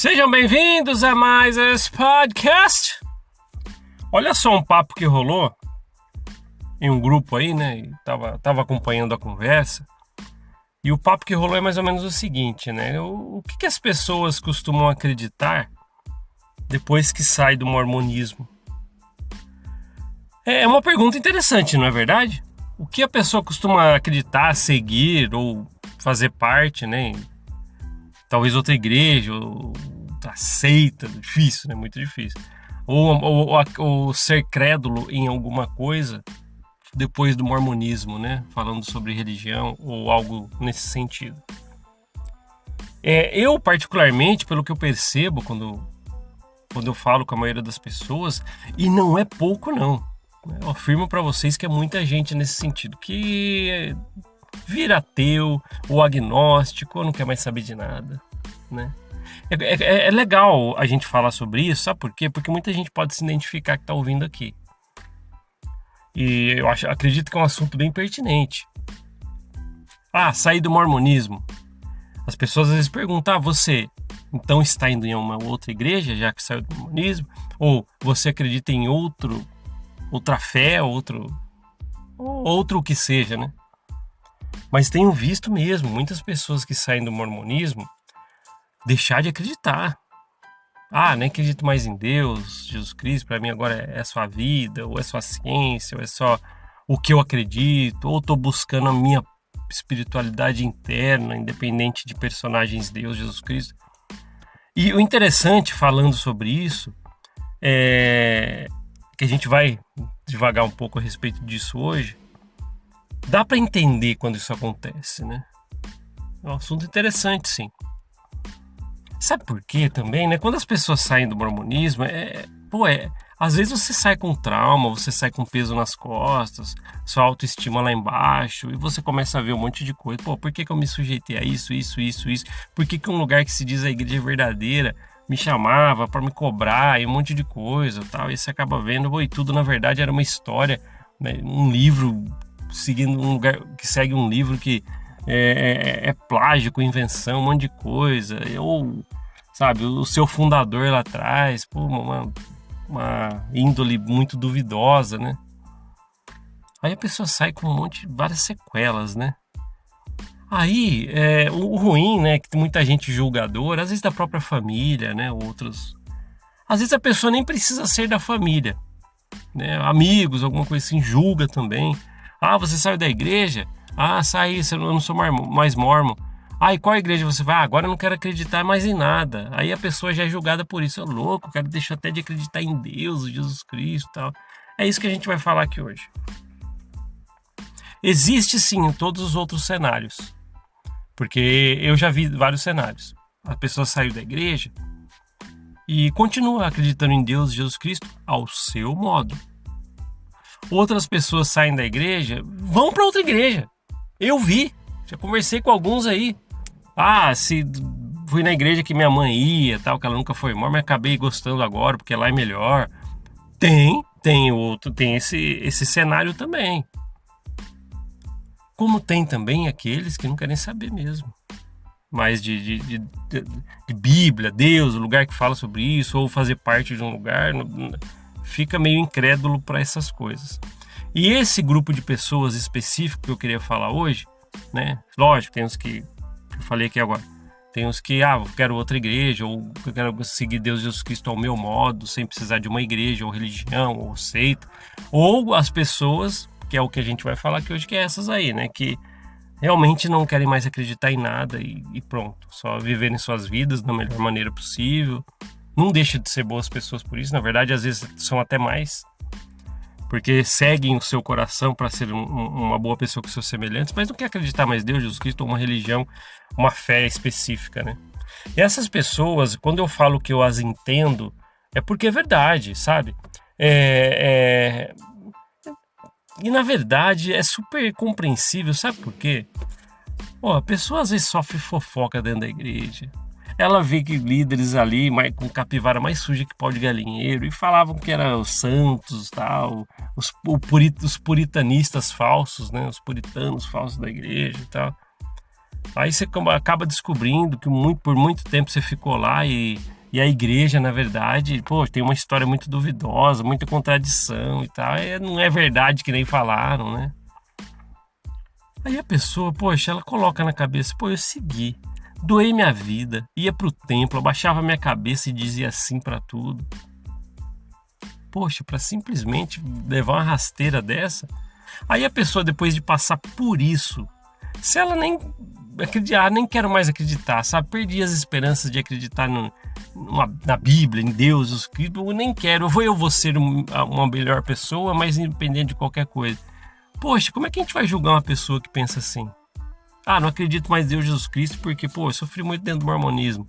Sejam bem-vindos a mais esse podcast. Olha só um papo que rolou em um grupo aí, né? E tava acompanhando a conversa. E o papo que rolou é mais ou menos o seguinte, né? O que as pessoas costumam acreditar depois que sai do mormonismo? É uma pergunta interessante, não é verdade? O que a pessoa costuma acreditar, seguir ou fazer parte, né? Talvez outra igreja, ou outra seita, difícil, né? Muito difícil. Ou ser crédulo em alguma coisa depois do mormonismo, né? Falando sobre religião ou algo nesse sentido. Eu, particularmente, pelo que eu percebo quando eu falo com a maioria das pessoas, e não é pouco, não. Eu afirmo para vocês que é muita gente nesse sentido, que vira ateu ou agnóstico ou não quer mais saber de nada, né? É legal a gente falar sobre isso, sabe por quê? Porque muita gente pode se identificar que está ouvindo aqui. E eu acredito que é um assunto bem pertinente. Sair do mormonismo. As pessoas às vezes perguntam, você então está indo em uma outra igreja, já que saiu do mormonismo? Ou você acredita em outra fé, outro o que seja, né? Mas tenho visto mesmo muitas pessoas que saem do mormonismo deixar de acreditar. Nem acredito mais em Deus, Jesus Cristo, para mim agora é só a vida, ou é só a ciência, ou é só o que eu acredito, ou estou buscando a minha espiritualidade interna, independente de personagens de Deus, Jesus Cristo. E o interessante, falando sobre isso, é que a gente vai devagar um pouco a respeito disso hoje. Dá para entender quando isso acontece, né? É um assunto interessante, sim. Sabe por quê também, né? Quando as pessoas saem do mormonismo, às vezes você sai com trauma, você sai com peso nas costas, sua autoestima lá embaixo, e você começa a ver um monte de coisa. Por que eu me sujeitei a isso? Por que um lugar que se diz a igreja verdadeira me chamava para me cobrar e um monte de coisa, tal? E você acaba vendo, e tudo na verdade era uma história, né? Um livro seguindo um lugar que segue um livro que é plágio, com invenção, um monte de coisa, ou, sabe, o seu fundador lá atrás, uma índole muito duvidosa, né? Aí a pessoa sai com várias sequelas, né? Aí, o ruim, né, que tem muita gente julgadora, às vezes da própria família, né, outros. Às vezes a pessoa nem precisa ser da família, né? Amigos, alguma coisa assim, julga também. Você saiu da igreja? Saí, eu não sou mais mormon. E qual igreja você vai? Agora eu não quero acreditar mais em nada. Aí a pessoa já é julgada por isso. Louco, o cara deixou até de acreditar em Deus, Jesus Cristo e tal. É isso que a gente vai falar aqui hoje. Existe sim em todos os outros cenários. Porque eu já vi vários cenários. A pessoa saiu da igreja e continua acreditando em Deus, Jesus Cristo, ao seu modo. Outras pessoas saem da igreja, vão para outra igreja. Eu vi, já conversei com alguns aí. Se fui na igreja que minha mãe ia, tal, que ela nunca foi mormon, mas acabei gostando agora porque lá é melhor. Tem esse cenário também. Como tem também aqueles que não querem saber mesmo. Mas de Bíblia, Deus, o lugar que fala sobre isso, ou fazer parte de um lugar, fica meio incrédulo para essas coisas. E esse grupo de pessoas específico que eu queria falar hoje, né? Lógico, tem uns que eu falei aqui agora. Tem uns que, eu quero outra igreja, ou eu quero seguir Deus Jesus Cristo ao meu modo, sem precisar de uma igreja, ou religião, ou seita. Ou as pessoas, que é o que a gente vai falar aqui hoje, que é essas aí, né? Que realmente não querem mais acreditar em nada e pronto. Só viverem suas vidas da melhor maneira possível. Não deixa de ser boas pessoas por isso. Na verdade, às vezes são até mais. Porque seguem o seu coração para ser uma boa pessoa com seus semelhantes, mas não quer acreditar mais em Deus, Jesus Cristo, ou uma religião, uma fé específica, né? E essas pessoas, quando eu falo que eu as entendo, é porque é verdade, sabe? E na verdade é super compreensível, sabe por quê? A pessoa às vezes sofre fofoca dentro da igreja. Ela vê que líderes ali com capivara mais suja que pau de galinheiro, e falavam que eram os santos, tal, os puritanistas falsos, né? Os puritanos falsos da igreja e tal. Aí você acaba descobrindo que por muito tempo você ficou lá e a igreja, na verdade, pô, tem uma história muito duvidosa, muita contradição e tal. Não é verdade que nem falaram, né? Aí a pessoa, poxa, ela coloca na cabeça, pô, eu segui, doei minha vida, ia pro templo, abaixava minha cabeça e dizia sim pra tudo. Poxa, pra simplesmente levar uma rasteira dessa. Aí a pessoa, depois de passar por isso, se ela nem acreditar, nem quero mais acreditar, sabe? Perdi as esperanças de acreditar na Bíblia, em Deus, os Cristo, eu nem quero. Eu vou ser uma melhor pessoa, mas independente de qualquer coisa. Poxa, como é que a gente vai julgar uma pessoa que pensa assim? Ah, não acredito mais em Deus Jesus Cristo porque, pô, eu sofri muito dentro do mormonismo.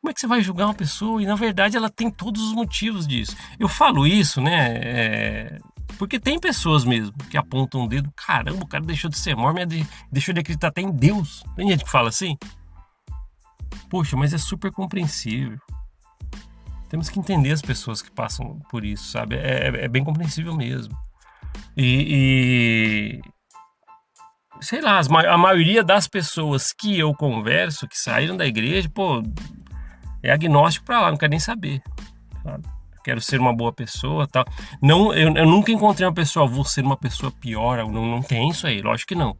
Como é que você vai julgar uma pessoa? E na verdade ela tem todos os motivos disso. Eu falo isso, né? Porque tem pessoas mesmo que apontam o dedo. Caramba, o cara deixou de ser mormon, deixou de acreditar até em Deus. Tem gente que fala assim. Poxa, mas é super compreensível. Temos que entender as pessoas que passam por isso, sabe? É bem compreensível mesmo. Sei lá, a maioria das pessoas que eu converso, que saíram da igreja, pô, é agnóstico pra lá, não quero nem saber, sabe? Quero ser uma boa pessoa, tal. Não, eu nunca encontrei uma pessoa, vou ser uma pessoa pior, não tem isso aí, lógico que não.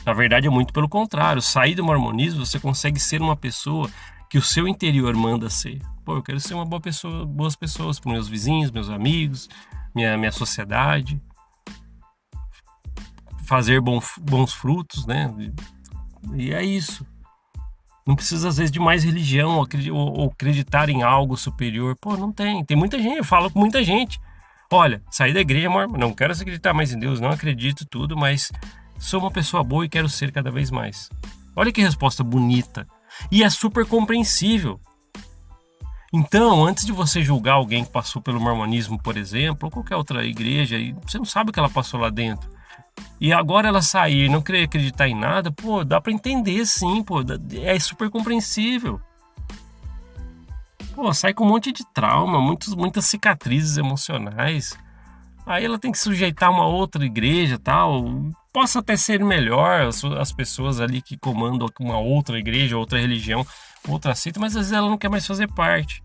Na verdade é muito pelo contrário, sair do mormonismo você consegue ser uma pessoa que o seu interior manda ser. Pô, eu quero ser uma boa pessoa, boas pessoas para meus vizinhos, meus amigos, minha sociedade, fazer bons frutos, né? E é isso. Não precisa, às vezes, de mais religião ou acreditar em algo superior. Pô, não tem. Tem muita gente, eu falo com muita gente. Olha, saí da igreja, amor, não quero acreditar mais em Deus, não acredito tudo, mas sou uma pessoa boa e quero ser cada vez mais. Olha que resposta bonita. E é super compreensível. Então, antes de você julgar alguém que passou pelo mormonismo, por exemplo, ou qualquer outra igreja, e você não sabe o que ela passou lá dentro, e agora ela sair e não querer acreditar em nada, pô, dá pra entender sim, pô, é super compreensível. Pô, sai com um monte de trauma, muitas cicatrizes emocionais. Aí ela tem que sujeitar uma outra igreja, tal. Possa até ser melhor as pessoas ali que comandam uma outra igreja, outra religião, outra seita, mas às vezes ela não quer mais fazer parte.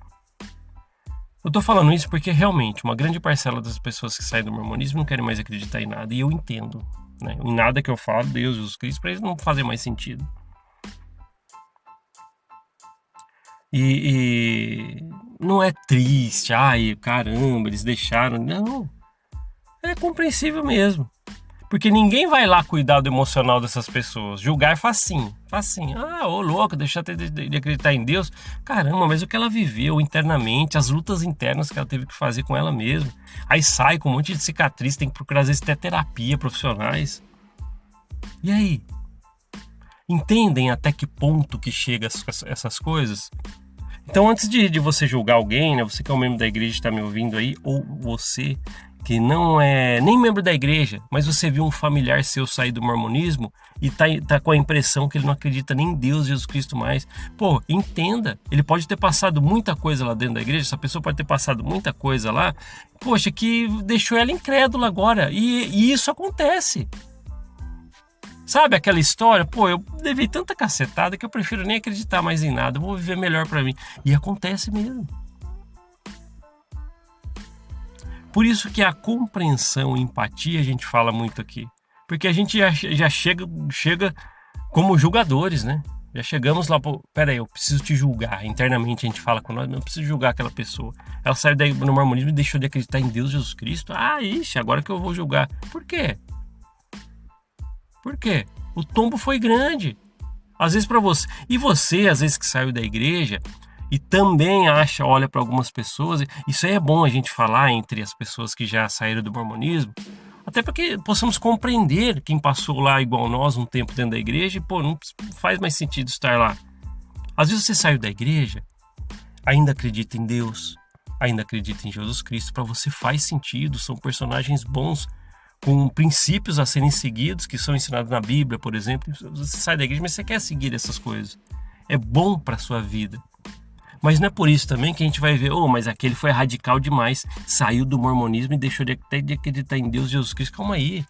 Eu tô falando isso porque realmente uma grande parcela das pessoas que saem do mormonismo não querem mais acreditar em nada, e eu entendo, né? Em nada que eu falo, Deus, Jesus Cristo, para eles não fazer mais sentido. E não é triste, ai, caramba, eles deixaram. Não, é compreensível mesmo. Porque ninguém vai lá cuidar do emocional dessas pessoas. Julgar é facinho. Facinho. Ah, ô louco, deixar de acreditar em Deus. Caramba, mas o que ela viveu internamente, as lutas internas que ela teve que fazer com ela mesma. Aí sai com um monte de cicatriz, tem que procurar às vezes até terapia, profissionais. E aí? Entendem até que ponto que chega essas coisas? Então, antes de você julgar alguém, né, você que é um membro da igreja está me ouvindo aí, ou você que não é nem membro da igreja, mas você viu um familiar seu sair do mormonismo e tá com a impressão que ele não acredita nem em Deus, Jesus Cristo mais. Pô, entenda, ele pode ter passado muita coisa lá dentro da igreja, essa pessoa pode ter passado muita coisa lá, poxa, que deixou ela incrédula agora, e isso acontece. Sabe aquela história? Pô, eu levei tanta cacetada que eu prefiro nem acreditar mais em nada, eu vou viver melhor pra mim. E acontece mesmo. Por isso que a compreensão e empatia a gente fala muito aqui. Porque a gente já chega como julgadores, né? Já chegamos lá, pô, peraí, eu preciso te julgar. Internamente a gente fala com nós, não preciso julgar aquela pessoa. Ela saiu daí no mormonismo e deixou de acreditar em Deus, Jesus Cristo. Ah, ixi, agora que eu vou julgar. Por quê? Por quê? O tombo foi grande. Às vezes para você. E você, às vezes que saiu da igreja e também olha para algumas pessoas. Isso aí é bom a gente falar entre as pessoas que já saíram do mormonismo. Até para que possamos compreender quem passou lá igual nós um tempo dentro da igreja e, pô, não faz mais sentido estar lá. Às vezes você saiu da igreja, ainda acredita em Deus, ainda acredita em Jesus Cristo. Para você faz sentido, são personagens bons, com princípios a serem seguidos, que são ensinados na Bíblia, por exemplo. Você sai da igreja, mas você quer seguir essas coisas. É bom para a sua vida. Mas não é por isso também que a gente vai ver, mas aquele foi radical demais, saiu do mormonismo e deixou de acreditar em Deus e Jesus Cristo. Calma aí.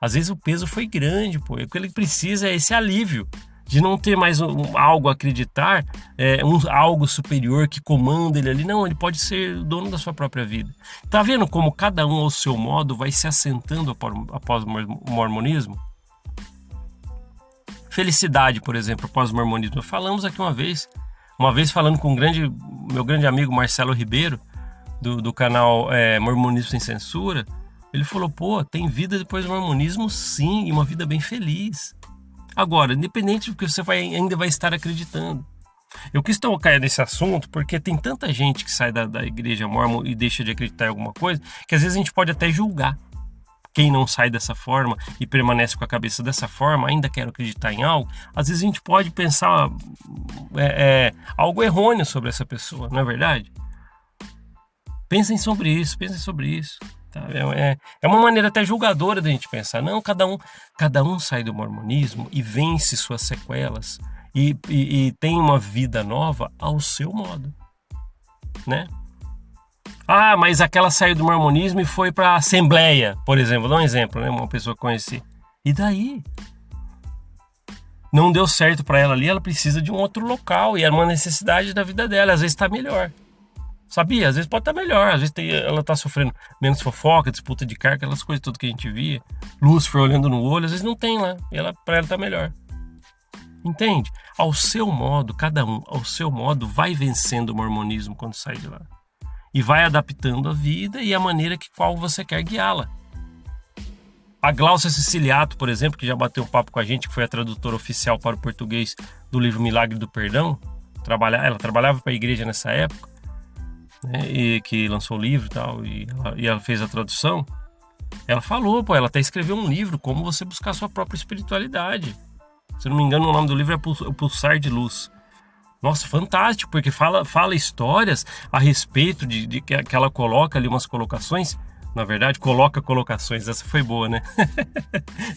Às vezes o peso foi grande, pô. O que ele precisa é esse alívio de não ter mais algo a acreditar, algo superior que comanda ele ali. Não, ele pode ser dono da sua própria vida. Tá vendo como cada um ao seu modo vai se assentando após o mormonismo? Felicidade, por exemplo, após o mormonismo. Falamos aqui uma vez falando com meu grande amigo Marcelo Ribeiro, do canal Mormonismo Sem Censura. Ele falou, pô, tem vida depois do mormonismo sim, e uma vida bem feliz. Agora, independente do que você ainda vai estar acreditando. Eu quis tocar nesse assunto porque tem tanta gente que sai da igreja mormon e deixa de acreditar em alguma coisa, que às vezes a gente pode até julgar. Quem não sai dessa forma e permanece com a cabeça dessa forma, ainda quer acreditar em algo, às vezes a gente pode pensar algo errôneo sobre essa pessoa, não é verdade? Pensem sobre isso. Tá? É uma maneira até julgadora da gente pensar. Não, cada um sai do mormonismo e vence suas sequelas e tem uma vida nova ao seu modo, né? Ah, mas aquela saiu do mormonismo e foi para a Assembleia, por exemplo. Vou dar um exemplo, né? Uma pessoa que conheci. E daí? Não deu certo para ela ali, ela precisa de um outro local e era uma necessidade da vida dela. Às vezes está melhor. Sabia? Às vezes pode estar melhor. Às vezes ela está sofrendo menos fofoca, disputa de cargo, aquelas coisas tudo que a gente via. Lúcifer olhando no olho, às vezes não tem lá. E para ela está melhor. Entende? Ao seu modo, cada um, ao seu modo, vai vencendo o mormonismo quando sai de lá. E vai adaptando a vida e a maneira qual você quer guiá-la. A Gláucia Siciliato, por exemplo, que já bateu um papo com a gente, que foi a tradutora oficial para o português do livro Milagre do Perdão, ela trabalhava para a igreja nessa época, né, e que lançou o livro e tal, e ela fez a tradução. Ela falou, ela até escreveu um livro, Como Você Buscar a Sua Própria Espiritualidade. Se não me engano, o nome do livro é O Pulsar de Luz. Nossa, fantástico, porque fala histórias a respeito de que ela coloca ali umas colocações. Na verdade, coloca colocações. Essa foi boa, né?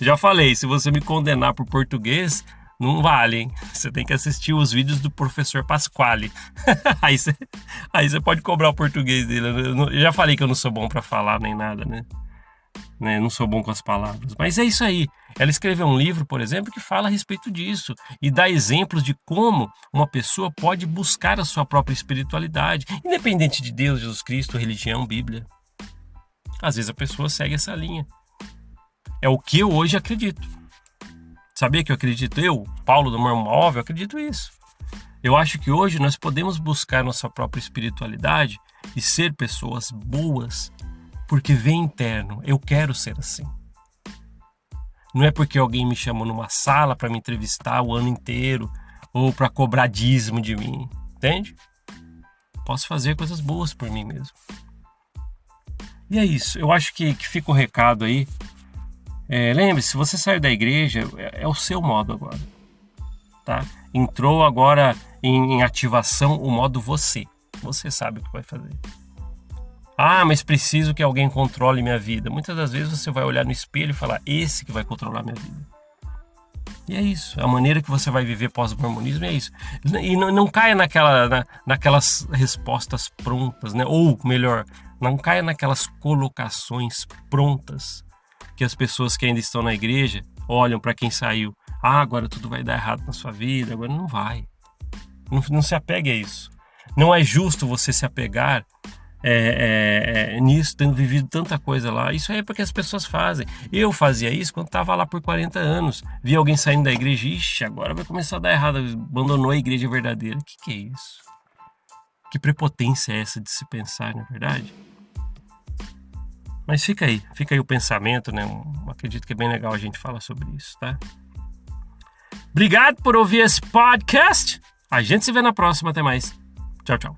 Já falei, se você me condenar por português, não vale, hein? Você tem que assistir os vídeos do professor Pasquale. aí você pode cobrar o português dele. Eu já falei que eu não sou bom para falar nem nada, né? Não sou bom com as palavras, mas é isso aí. Ela escreveu um livro, por exemplo, que fala a respeito disso e dá exemplos de como uma pessoa pode buscar a sua própria espiritualidade, independente de Deus, Jesus Cristo, religião, Bíblia. Às vezes a pessoa segue essa linha. É o que eu hoje acredito. Sabia que eu acredito? Paulo do Mormon, eu acredito isso. Eu acho que hoje nós podemos buscar nossa própria espiritualidade e ser pessoas boas, porque vem interno, eu quero ser assim. Não é porque alguém me chamou numa sala para me entrevistar o ano inteiro ou para cobrar dízimo de mim, entende? Posso fazer coisas boas por mim mesmo. E é isso, eu acho que fica o recado aí. Lembre-se, se você saiu da igreja, é o seu modo agora, tá? Entrou agora em ativação o modo você. Você sabe o que vai fazer. Ah, mas preciso que alguém controle minha vida. Muitas das vezes você vai olhar no espelho e falar, esse que vai controlar minha vida. E é isso, a maneira que você vai viver pós-mormonismo é isso. E não caia naquelas respostas prontas, né? Ou melhor, não caia naquelas colocações prontas que as pessoas que ainda estão na igreja olham para quem saiu. Ah, agora tudo vai dar errado na sua vida. Agora não vai. Não se apegue a isso. Não é justo você se apegar nisso, tendo vivido tanta coisa lá. Isso aí é porque as pessoas fazem. Eu fazia isso quando estava lá por 40 anos. Vi alguém saindo da igreja, ixi, agora vai começar a dar errado, abandonou a igreja verdadeira. O que é isso? Que prepotência é essa de se pensar, não é verdade? Mas fica aí o pensamento, né? Acredito que é bem legal a gente falar sobre isso, tá? Obrigado por ouvir esse podcast. A gente se vê na próxima, até mais. Tchau, tchau.